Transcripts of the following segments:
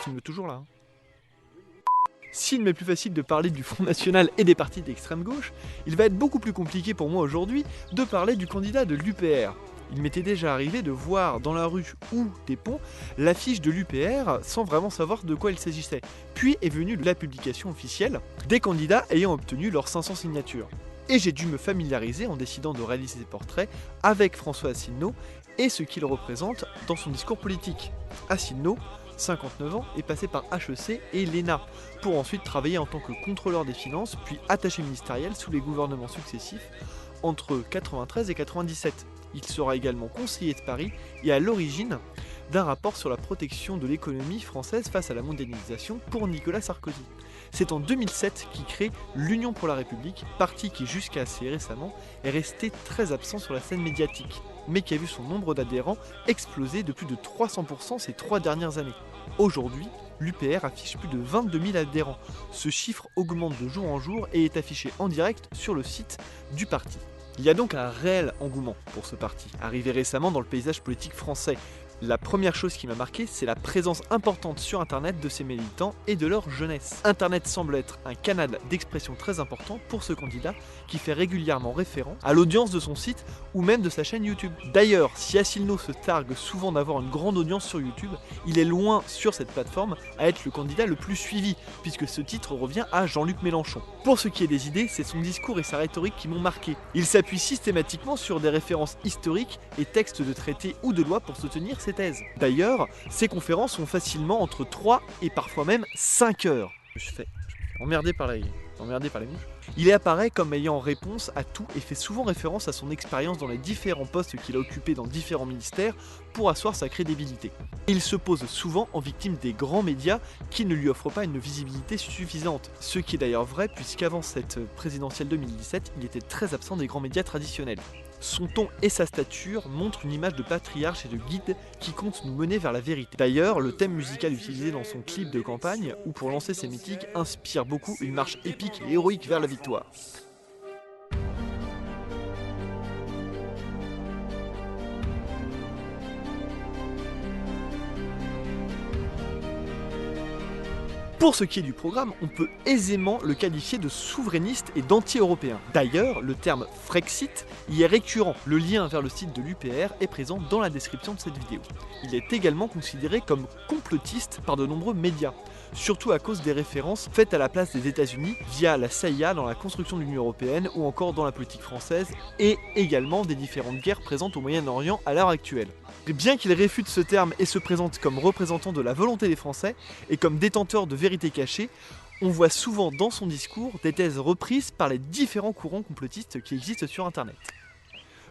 filme toujours là. S'il m'est plus facile de parler du Front National et des partis d'extrême gauche, il va être beaucoup plus compliqué pour moi aujourd'hui de parler du candidat de l'UPR. Il m'était déjà arrivé de voir dans la rue ou des ponts l'affiche de l'UPR sans vraiment savoir de quoi il s'agissait. Puis est venue la publication officielle des candidats ayant obtenu leurs 500 signatures. Et j'ai dû me familiariser en décidant de réaliser ces portraits avec François Asselineau et ce qu'il représente dans son discours politique. Asselineau, 59 ans, est passé par HEC et l'ENA, pour ensuite travailler en tant que contrôleur des finances, puis attaché ministériel sous les gouvernements successifs entre 93 et 97. Il sera également conseiller de Paris et à l'origine d'un rapport sur la protection de l'économie française face à la mondialisation pour Nicolas Sarkozy. C'est en 2007 qu'il crée l'Union pour la République, parti qui jusqu'à assez récemment est resté très absent sur la scène médiatique, mais qui a vu son nombre d'adhérents exploser de plus de 300% ces 3 dernières années. Aujourd'hui, l'UPR affiche plus de 22 000 adhérents. Ce chiffre augmente de jour en jour et est affiché en direct sur le site du parti. Il y a donc un réel engouement pour ce parti, arrivé récemment dans le paysage politique français. La première chose qui m'a marqué, c'est la présence importante sur Internet de ces militants et de leur jeunesse. Internet semble être un canal d'expression très important pour ce candidat qui fait régulièrement référence à l'audience de son site ou même de sa chaîne YouTube. D'ailleurs, si Asselineau se targue souvent d'avoir une grande audience sur YouTube, il est loin sur cette plateforme à être le candidat le plus suivi, puisque ce titre revient à Jean-Luc Mélenchon. Pour ce qui est des idées, c'est son discours et sa rhétorique qui m'ont marqué. Il s'appuie systématiquement sur des références historiques et textes de traités ou de lois pour soutenir ses thèses. D'ailleurs, ces conférences sont facilement entre 3 et parfois même 5 heures. Je fais emmerdé par les mouches. Il apparaît comme ayant réponse à tout et fait souvent référence à son expérience dans les différents postes qu'il a occupés dans différents ministères pour asseoir sa crédibilité. Il se pose souvent en victime des grands médias qui ne lui offrent pas une visibilité suffisante. Ce qui est d'ailleurs vrai puisqu'avant cette présidentielle 2017, il était très absent des grands médias traditionnels. Son ton et sa stature montrent une image de patriarche et de guide qui compte nous mener vers la vérité. D'ailleurs, le thème musical utilisé dans son clip de campagne, ou pour lancer ses mythiques, inspire beaucoup une marche épique et héroïque vers la victoire. Pour ce qui est du programme, on peut aisément le qualifier de souverainiste et d'anti-européen. D'ailleurs, le terme Frexit y est récurrent. Le lien vers le site de l'UPR est présent dans la description de cette vidéo. Il est également considéré comme complotiste par de nombreux médias, surtout à cause des références faites à la place des États-Unis via la CIA dans la construction de l'Union européenne ou encore dans la politique française et également des différentes guerres présentes au Moyen-Orient à l'heure actuelle. Bien qu'il réfute ce terme et se présente comme représentant de la volonté des Français et comme détenteur de vérités cachées, on voit souvent dans son discours des thèses reprises par les différents courants complotistes qui existent sur Internet.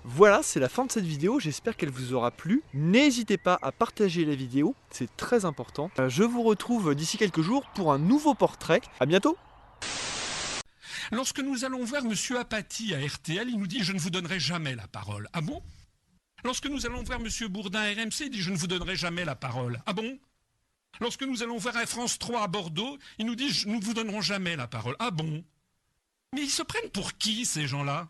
Voilà, c'est la fin de cette vidéo, j'espère qu'elle vous aura plu. N'hésitez pas à partager la vidéo, c'est très important. Je vous retrouve d'ici quelques jours pour un nouveau portrait. À bientôt! Lorsque nous allons voir M. Apathy à RTL, il nous dit « Je ne vous donnerai jamais la parole ». Ah bon? Lorsque nous allons voir M. Bourdin à RMC, il dit « Je ne vous donnerai jamais la parole ». Ah bon? Lorsque nous allons voir à France 3 à Bordeaux, il nous dit « Nous ne vous donnerons jamais la parole ». Ah bon? Mais ils se prennent pour qui, ces gens-là?